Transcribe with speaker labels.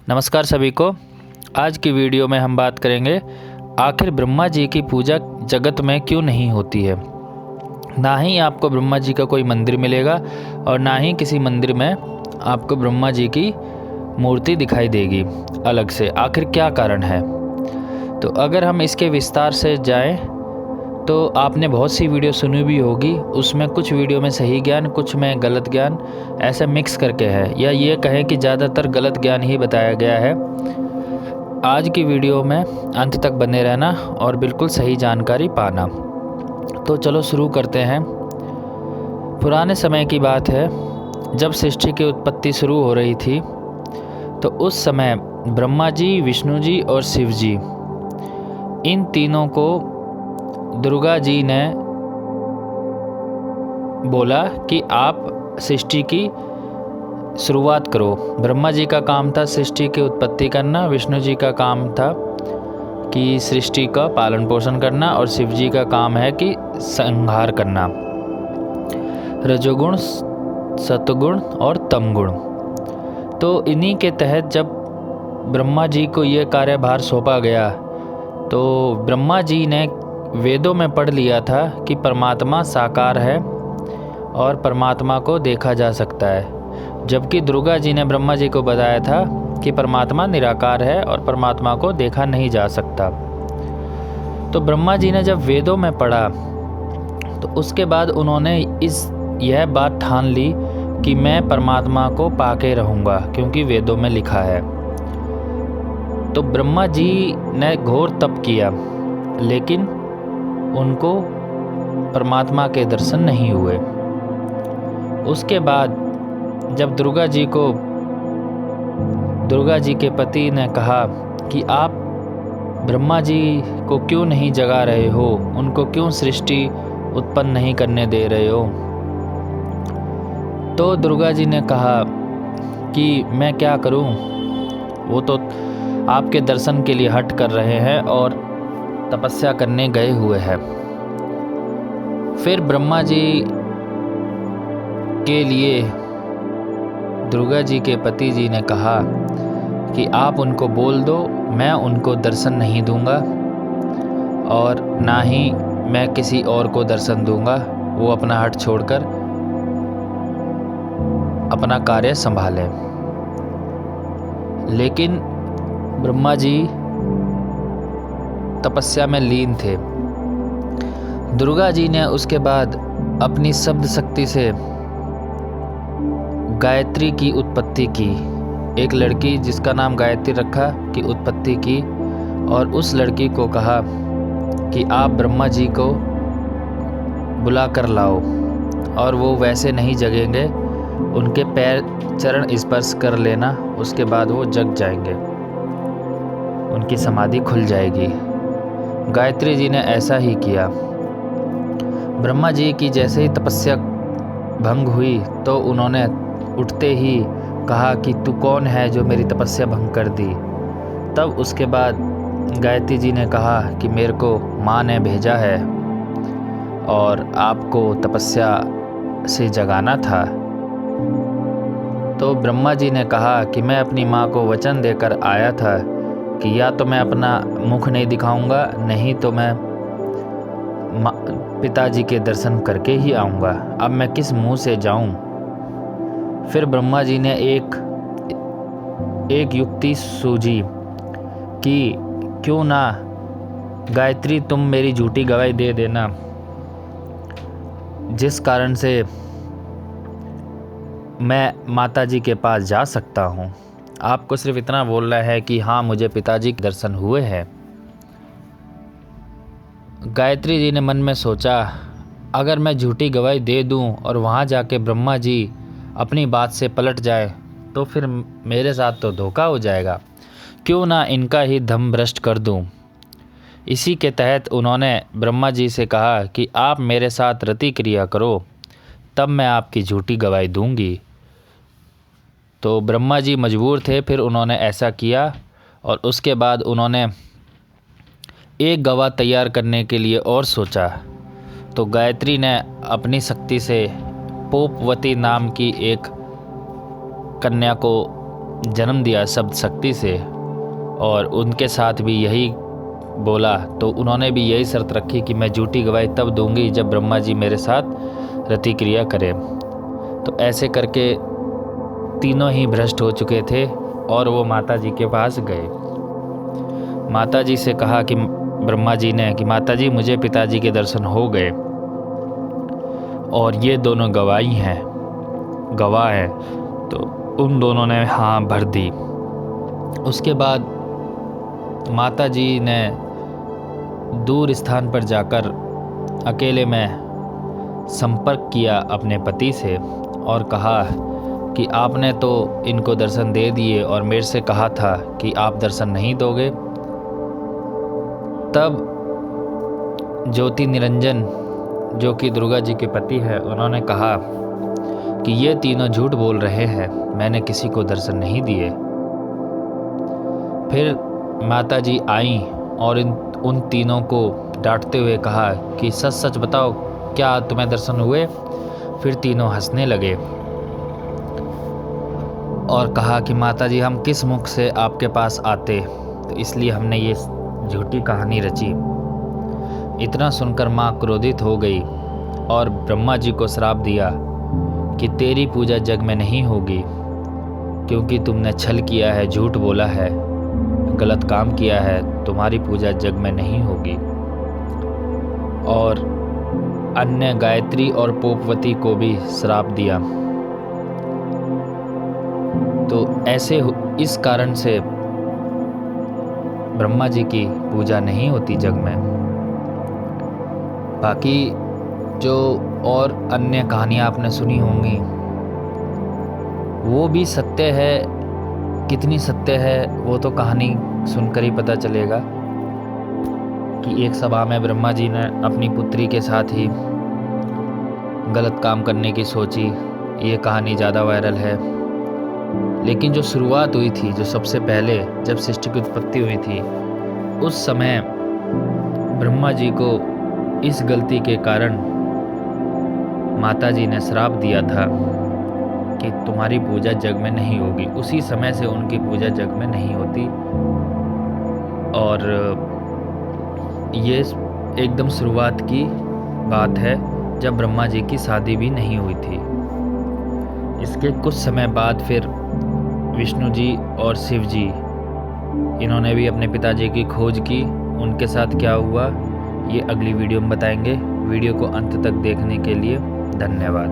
Speaker 1: नमस्कार सभी को। आज की वीडियो में हम बात करेंगे आखिर ब्रह्मा जी की पूजा जगत में क्यों नहीं होती है। ना ही आपको ब्रह्मा जी का कोई मंदिर मिलेगा और ना ही किसी मंदिर में आपको ब्रह्मा जी की मूर्ति दिखाई देगी अलग से। आखिर क्या कारण है? तो अगर हम इसके विस्तार से जाएं तो आपने बहुत सी वीडियो सुनी भी होगी, उसमें कुछ वीडियो में सही ज्ञान, कुछ में गलत ज्ञान ऐसे मिक्स करके है, या ये कहें कि ज़्यादातर गलत ज्ञान ही बताया गया है। आज की वीडियो में अंत तक बने रहना और बिल्कुल सही जानकारी पाना। तो चलो शुरू करते हैं। पुराने समय की बात है, जब सृष्टि की उत्पत्ति शुरू हो रही थी तो उस समय ब्रह्मा जी, विष्णु जी और शिव जी, इन तीनों को दुर्गा जी ने बोला कि आप सृष्टि की शुरुआत करो। ब्रह्मा जी का काम था सृष्टि की उत्पत्ति करना, विष्णु जी का काम था कि सृष्टि का पालन पोषण करना और शिव जी का काम है कि संहार करना, रजोगुण, सतगुण और तमगुण। तो इन्हीं के तहत जब ब्रह्मा जी को ये कार्यभार सौंपा गया तो ब्रह्मा जी ने वेदों में पढ़ लिया था कि परमात्मा साकार है और परमात्मा को देखा जा सकता है, जबकि दुर्गा जी ने ब्रह्मा जी को बताया था कि परमात्मा निराकार है और परमात्मा को देखा नहीं जा सकता। तो ब्रह्मा जी ने जब वेदों में पढ़ा तो उसके बाद उन्होंने यह बात ठान ली कि मैं परमात्मा को पाके रहूँगा, क्योंकि वेदों में लिखा है। तो ब्रह्मा जी ने घोर तप किया, लेकिन उनको परमात्मा के दर्शन नहीं हुए। उसके बाद जब दुर्गा जी के पति ने कहा कि आप ब्रह्मा जी को क्यों नहीं जगा रहे हो, उनको क्यों सृष्टि उत्पन्न नहीं करने दे रहे हो, तो दुर्गा जी ने कहा कि मैं क्या करूं, वो तो आपके दर्शन के लिए हट कर रहे हैं और तपस्या करने गए हुए हैं। फिर ब्रह्मा जी के लिए दुर्गा जी के पति जी ने कहा कि आप उनको बोल दो, मैं उनको दर्शन नहीं दूंगा और ना ही मैं किसी और को दर्शन दूंगा, वो अपना हट छोड़कर अपना कार्य संभालें। लेकिन ब्रह्मा जी तपस्या में लीन थे। दुर्गा जी ने उसके बाद अपनी शब्द शक्ति से गायत्री की उत्पत्ति की, एक लड़की जिसका नाम गायत्री रखा की उत्पत्ति की, और उस लड़की को कहा कि आप ब्रह्मा जी को बुला कर लाओ, और वो वैसे नहीं जगेंगे, उनके पैर चरण स्पर्श कर लेना, उसके बाद वो जग जाएंगे, उनकी समाधि खुल जाएगी। गायत्री जी ने ऐसा ही किया। ब्रह्मा जी की जैसे ही तपस्या भंग हुई तो उन्होंने उठते ही कहा कि तू कौन है जो मेरी तपस्या भंग कर दी। तब उसके बाद गायत्री जी ने कहा कि मेरे को माँ ने भेजा है और आपको तपस्या से जगाना था। तो ब्रह्मा जी ने कहा कि मैं अपनी माँ को वचन देकर आया था कि या तो मैं अपना मुख नहीं दिखाऊंगा, नहीं तो मैं पिताजी के दर्शन करके ही आऊँगा। अब मैं किस मुंह से जाऊं? फिर ब्रह्मा जी ने एक युक्ति सूझी कि क्यों ना गायत्री तुम मेरी झूठी गवाही दे देना, जिस कारण से मैं माता जी के पास जा सकता हूँ। आपको सिर्फ इतना बोलना है कि हाँ, मुझे पिताजी के दर्शन हुए हैं। गायत्री जी ने मन में सोचा, अगर मैं झूठी गवाही दे दूं और वहाँ जाके ब्रह्मा जी अपनी बात से पलट जाए तो फिर मेरे साथ तो धोखा हो जाएगा, क्यों ना इनका ही धर्म भ्रष्ट कर दूं। इसी के तहत उन्होंने ब्रह्मा जी से कहा कि आप मेरे साथ रति क्रिया करो, तब मैं आपकी झूठी गवाही दूंगी। तो ब्रह्मा जी मजबूर थे, फिर उन्होंने ऐसा किया और उसके बाद उन्होंने एक गवाह तैयार करने के लिए और सोचा। तो गायत्री ने अपनी शक्ति से पोपवती नाम की एक कन्या को जन्म दिया शब्द शक्ति से और उनके साथ भी यही बोला, तो उन्होंने भी यही शर्त रखी कि मैं झूठी गवाही तब दूंगी जब ब्रह्मा जी मेरे साथ रति क्रिया करें। तो ऐसे करके तीनों ही भ्रष्ट हो चुके थे और वो माता जी के पास गए। माता जी से कहा कि ब्रह्मा जी ने कि माता जी मुझे पिताजी के दर्शन हो गए और ये दोनों गवाह हैं। तो उन दोनों ने हाँ भर दी। उसके बाद माता जी ने दूर स्थान पर जाकर अकेले में संपर्क किया अपने पति से और कहा कि आपने तो इनको दर्शन दे दिए और मेरे से कहा था कि आप दर्शन नहीं दोगे। तब ज्योति निरंजन जो कि दुर्गा जी के पति है, उन्होंने कहा कि ये तीनों झूठ बोल रहे हैं, मैंने किसी को दर्शन नहीं दिए। फिर माता जी आईं और उन तीनों को डांटते हुए कहा कि सच सच बताओ, क्या तुम्हें दर्शन हुए? फिर तीनों हंसने लगे और कहा कि माता जी हम किस मुख से आपके पास आते, तो इसलिए हमने ये झूठी कहानी रची। इतना सुनकर माँ क्रोधित हो गई और ब्रह्मा जी को श्राप दिया कि तेरी पूजा जग में नहीं होगी, क्योंकि तुमने छल किया है, झूठ बोला है, गलत काम किया है, तुम्हारी पूजा जग में नहीं होगी। और अन्य गायत्री और पोपवती को भी श्राप दिया। तो ऐसे इस कारण से ब्रह्मा जी की पूजा नहीं होती जग में। बाकी जो और अन्य कहानियाँ आपने सुनी होंगी वो भी सत्य है, कितनी सत्य है वो तो कहानी सुनकर ही पता चलेगा। कि एक सभा में ब्रह्मा जी ने अपनी पुत्री के साथ ही गलत काम करने की सोची, ये कहानी ज़्यादा वायरल है। लेकिन जो शुरुआत हुई थी, जो सबसे पहले जब सृष्टि की उत्पत्ति हुई थी, उस समय ब्रह्मा जी को इस गलती के कारण माता जी ने श्राप दिया था कि तुम्हारी पूजा जग में नहीं होगी। उसी समय से उनकी पूजा जग में नहीं होती। और ये एकदम शुरुआत की बात है जब ब्रह्मा जी की शादी भी नहीं हुई थी। इसके कुछ समय बाद फिर विष्णु जी और शिव जी इन्होंने भी अपने पिताजी की खोज की। उनके साथ क्या हुआ ये अगली वीडियो में बताएंगे। वीडियो को अंत तक देखने के लिए धन्यवाद।